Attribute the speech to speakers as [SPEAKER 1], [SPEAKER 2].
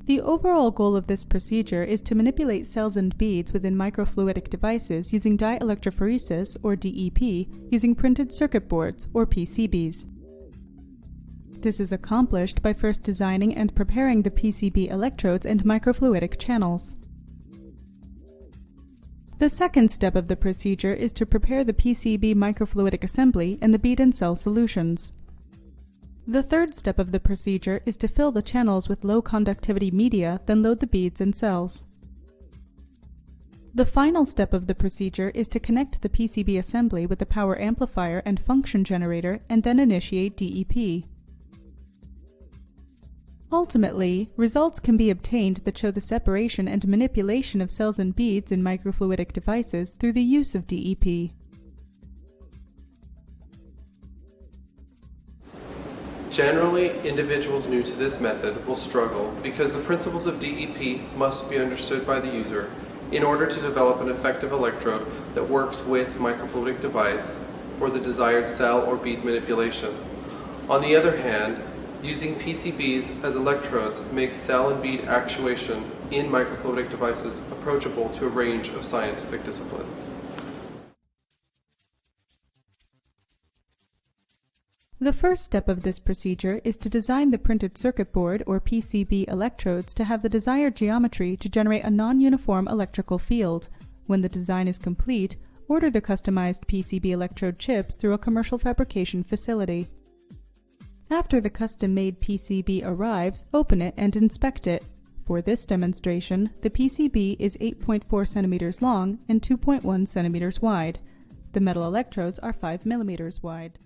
[SPEAKER 1] The overall goal of this procedure is to manipulate cells and beads within microfluidic devices using dielectrophoresis, or DEP, using printed circuit boards, or PCBs. This is accomplished by first designing and preparing the PCB electrodes and microfluidic channels. The second step of the procedure is to prepare the PCB microfluidic assembly and the bead and cell solutions. The third step of the procedure is to fill the channels with low conductivity media, then load the beads and cells. The final step of the procedure is to connect the PCB assembly with the power amplifier and function generator and then initiate DEP. Ultimately, results can be obtained that show the separation and manipulation of cells and beads in microfluidic devices through the use of DEP.
[SPEAKER 2] Generally, individuals new to this method will struggle because the principles of DEP must be understood by the user in order to develop an effective electrode that works with microfluidic device for the desired cell or bead manipulation. On the other hand, using PCBs as electrodes makes cell and bead actuation in microfluidic devices approachable to a range of scientific disciplines.
[SPEAKER 1] The first step of this procedure is to design the printed circuit board, or PCB electrodes, to have the desired geometry to generate a non-uniform electrical field. When the design is complete, order the customized PCB electrode chips through a commercial fabrication facility. After the custom-made PCB arrives, open it and inspect it. For this demonstration, the PCB is 8.4 centimeters long and 2.1 centimeters wide. The metal electrodes are 5 millimeters wide.